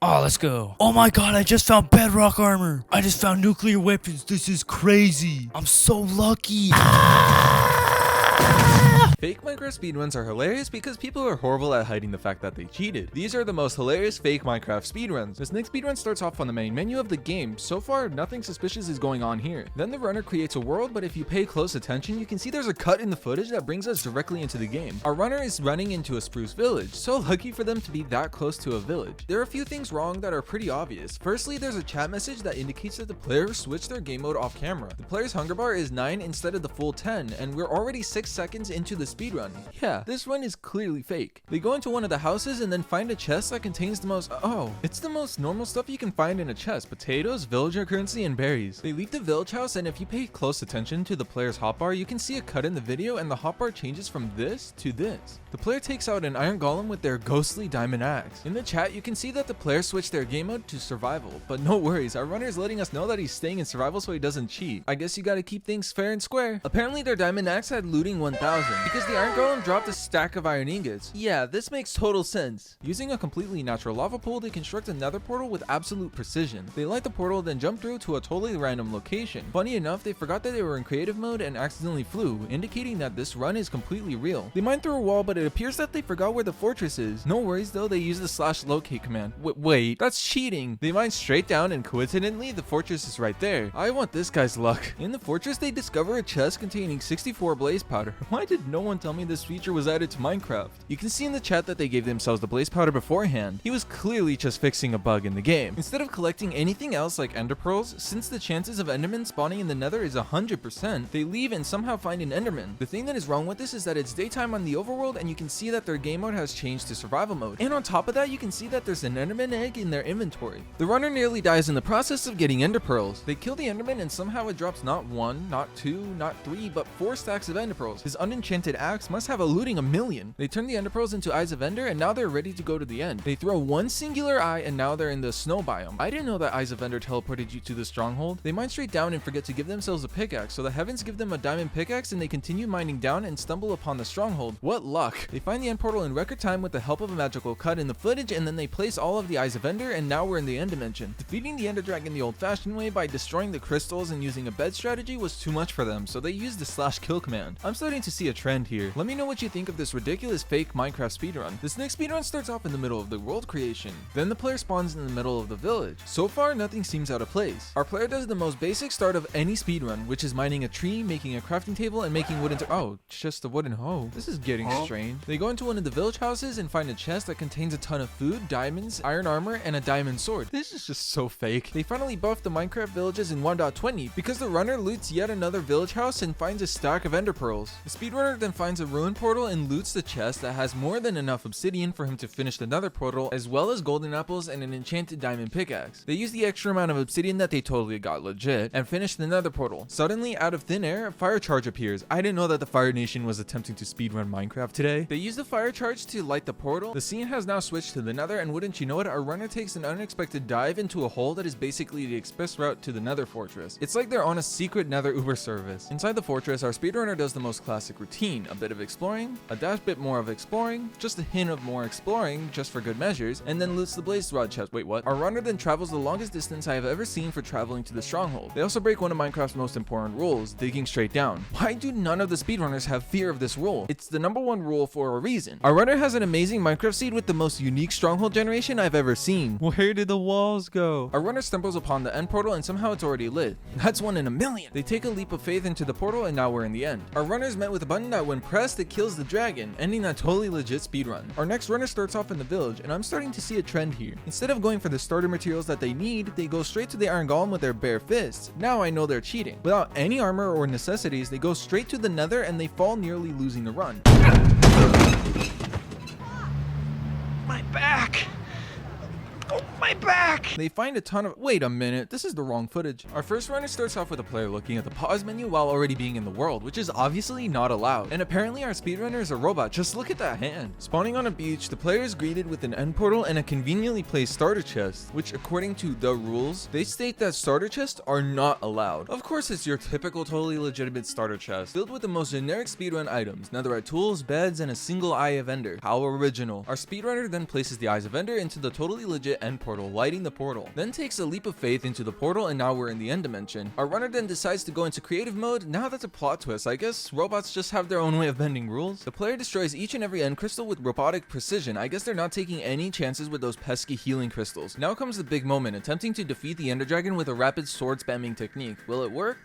Oh, let's go. Oh my god, I just found bedrock armor. I just found nuclear weapons. This is crazy. I'm so lucky. Fake Minecraft speedruns are hilarious because people are horrible at hiding the fact that they cheated. These are the most hilarious fake Minecraft speedruns. This next speedrun starts off on the main menu of the game. So far, nothing suspicious is going on here. Then the runner creates a world, but if you pay close attention, you can see there's a cut in the footage that brings us directly into the game. Our runner is running into a spruce village, so lucky for them to be that close to a village. There are a few things wrong that are pretty obvious. Firstly, there's a chat message that indicates that the player switched their game mode off camera. The player's hunger bar is 9 instead of the full 10, and we're already 6 seconds into the speedrun. Yeah, this run is clearly fake. They go into one of the houses and then find a chest that contains the most it's the most normal stuff you can find in a chest: potatoes, villager currency, and berries. They leave the village house, and if you pay close attention to the player's hotbar, you can see a cut in the video and the hotbar changes from this to this. The player takes out an iron golem with their ghostly diamond axe. In the chat, you can see that the player switched their game mode to survival, but no worries, our runner is letting us know that he's staying in survival so he doesn't cheat. I guess you gotta keep things fair and square. Apparently their diamond axe had looting 1000 because the iron golem dropped a stack of iron ingots. Yeah, this makes total sense. Using a completely natural lava pool, they construct another portal with absolute precision. They light the portal, then jump through to a totally random location. Funny enough, they forgot that they were in creative mode and accidentally flew, indicating that this run is completely real. They mine through a wall, but it appears that they forgot where the fortress is. No worries though, they use the /locate command. Wait, that's cheating. They mine straight down and coincidentally, the fortress is right there. I want this guy's luck. In the fortress, they discover a chest containing 64 blaze powder. Why did no one tell me this feature was added to Minecraft? You can see in the chat that they gave themselves the blaze powder beforehand. He was clearly just fixing a bug in the game. Instead of collecting anything else like ender pearls, since the chances of endermen spawning in the nether is 100%, they leave and somehow find an enderman. The thing that is wrong with this is that it's daytime on the overworld and you can see that their game mode has changed to survival mode. And on top of that, you can see that there's an enderman egg in their inventory. The runner nearly dies in the process of getting ender pearls. They kill the enderman and somehow it drops not 1, not 2, not 3, but 4 stacks of ender pearls. His unenchanted axe must have a looting 1,000,000. They turn the ender pearls into eyes of ender and now they're ready to go to the end. They throw one singular eye and now they're in the snow biome. I didn't know that eyes of ender teleported you to the stronghold. They mine straight down and forget to give themselves a pickaxe, so the heavens give them a diamond pickaxe and they continue mining down and stumble upon the stronghold. What luck! They find the end portal in record time with the help of a magical cut in the footage, and then they place all of the eyes of ender and now we're in the end dimension. Defeating the ender dragon the old-fashioned way by destroying the crystals and using a bed strategy was too much for them, so they used the /kill command. I'm starting to see a trend here. Let me know what you think of this ridiculous fake Minecraft speedrun. This next speedrun starts off in the middle of the world creation. Then the player spawns in the middle of the village. So far, nothing seems out of place. Our player does the most basic start of any speedrun, which is mining a tree, making a crafting table, and making wooden it's just a wooden hoe. This is getting strange. They go into one of the village houses and find a chest that contains a ton of food, diamonds, iron armor, and a diamond sword. This is just so fake. They finally buffed the Minecraft villages in 1.20 because the runner loots yet another village house and finds a stack of ender pearls. The speedrunner then finds a ruined portal and loots the chest that has more than enough obsidian for him to finish the nether portal, as well as golden apples and an enchanted diamond pickaxe. They use the extra amount of obsidian that they totally got legit and finish the nether portal. Suddenly, out of thin air, a fire charge appears. I didn't know that the Fire Nation was attempting to speedrun Minecraft today. They use the fire charge to light the portal. The scene has now switched to the nether, and wouldn't you know it, our runner takes an unexpected dive into a hole that is basically the express route to the nether fortress. It's like they're on a secret nether Uber service. Inside the fortress, our speedrunner does the most classic routine: a bit of exploring, a dash bit more of exploring, just a hint of more exploring, just for good measures, and then loots the blaze rod chest. Wait, what? Our runner then travels the longest distance I have ever seen for traveling to the stronghold. They also break one of Minecraft's most important rules, digging straight down. Why do none of the speedrunners have fear of this rule? It's the #1 rule for a reason. Our runner has an amazing Minecraft seed with the most unique stronghold generation I've ever seen. Where did the walls go? Our runner stumbles upon the end portal and somehow it's already lit. That's 1 in 1,000,000. They take a leap of faith into the portal and now we're in the end. Our runner is met with a button that when pressed it kills the dragon, ending that totally legit speedrun. Our next runner starts off in the village and I'm starting to see a trend here. Instead of going for the starter materials that they need, they go straight to the iron golem with their bare fists. Now I know they're cheating. Without any armor or necessities, they go straight to the nether and they fall, nearly losing the run. My back! Oh, my back! They find a ton of— wait a minute, this is the wrong footage. Our first runner starts off with a player looking at the pause menu while already being in the world, which is obviously not allowed. And apparently our speedrunner is a robot. Just look at that hand. Spawning on a beach, the player is greeted with an end portal and a conveniently placed starter chest, which according to the rules, they state that starter chests are not allowed. Of course, it's your typical totally legitimate starter chest, filled with the most generic speedrun items, netherite tools, beds, and a single eye of ender. How original. Our speedrunner then places the eyes of ender into the totally legit legit end portal, lighting the portal. Then takes a leap of faith into the portal, and now we're in the end dimension. Our runner then decides to go into creative mode. Now that's a plot twist. I guess robots just have their own way of bending rules. The player destroys each and every end crystal with robotic precision. I guess they're not taking any chances with those pesky healing crystals. Now comes the big moment, attempting to defeat the Ender Dragon with a rapid sword spamming technique. Will it work?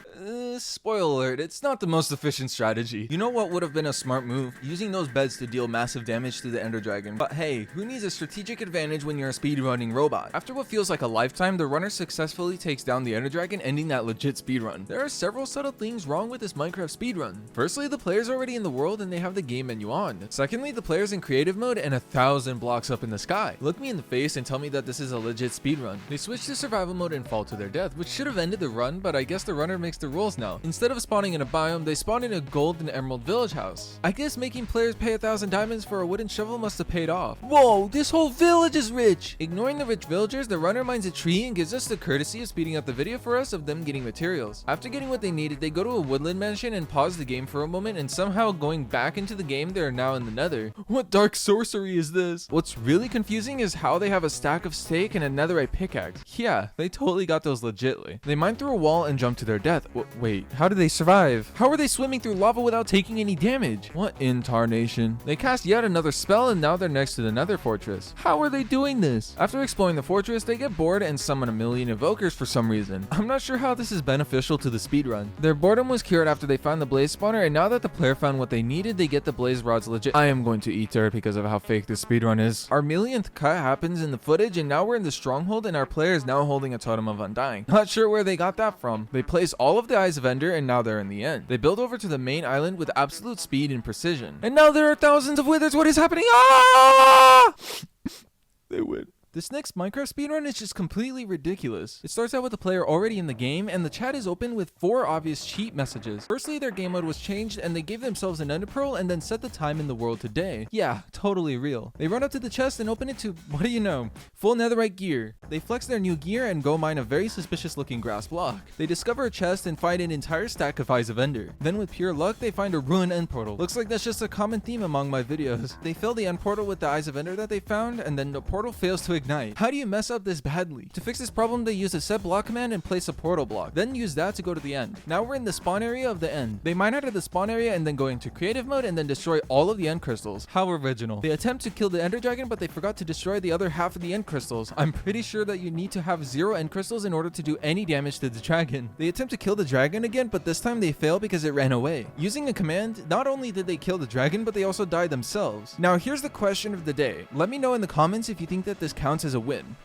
Spoiler alert, it's not the most efficient strategy. You know what would have been a smart move? Using those beds to deal massive damage to the Ender Dragon. But hey, who needs a strategic advantage when you're a speedrunning robot? After what feels like a lifetime, the runner successfully takes down the Ender Dragon, ending that legit speedrun. There are several subtle things wrong with this Minecraft speedrun. Firstly, the player's already in the world and they have the game menu on. Secondly, the player's in creative mode and 1,000 blocks up in the sky. Look me in the face and tell me that this is a legit speedrun. They switch to survival mode and fall to their death, which should have ended the run, but I guess the runner makes the rules now. Instead of spawning in a biome, they spawn in a gold and emerald village house. I guess making players pay 1,000 diamonds for a wooden shovel must have paid off. Whoa, this whole village is rich! Ignoring the rich villagers, the runner mines a tree and gives us the courtesy of speeding up the video for us of them getting materials. After getting what they needed, they go to a woodland mansion and pause the game for a moment, and somehow going back into the game, they are now in the nether. What dark sorcery is this? What's really confusing is how they have a stack of steak and a netherite pickaxe. Yeah, they totally got those legitly. They mine through a wall and jump to their death. Wait, how did they survive? How are they swimming through lava without taking any damage? What in tarnation? They cast yet another spell and now they're next to the nether fortress. How are they doing this? After exploring the fortress, they get bored and summon a million evokers for some reason. I'm not sure how this is beneficial to the speedrun. Their boredom was cured after they found the blaze spawner, and now that the player found what they needed, they get the blaze rods legit. I am going to eat dirt because of how fake this speedrun is. Our millionth cut happens in the footage, and now we're in the stronghold and our player is now holding a totem of undying. Not sure where they got that from. They place all of the eyes of Ender and now they're in the end. They build over to the main island with absolute speed and precision. And now there are thousands of withers. What is happening? Ah! They win. This next Minecraft speedrun is just completely ridiculous. It starts out with the player already in the game, and the chat is open with 4 obvious cheat messages. Firstly, their game mode was changed, and they gave themselves an ender pearl and then set the time in the world to day. Yeah, totally real. They run up to the chest and open it to, what do you know, full netherite gear. They flex their new gear and go mine a very suspicious looking grass block. They discover a chest and find an entire stack of eyes of ender. Then with pure luck, they find a ruined end portal. Looks like that's just a common theme among my videos. They fill the end portal with the eyes of ender that they found, and then the portal fails to ignite. How do you mess up this badly? To fix this problem, they use a set block command and place a portal block, then use that to go to the end. Now we're in the spawn area of the end. They mine out of the spawn area and then go into creative mode and then destroy all of the end crystals. How original. They attempt to kill the ender dragon, but they forgot to destroy the other half of the end crystals. I'm pretty sure that you need to have 0 end crystals in order to do any damage to the dragon. They attempt to kill the dragon again, but this time they fail because it ran away. Using a command, not only did they kill the dragon, but they also died themselves. Now here's the question of the day. Let me know in the comments if you think that this counts as a win.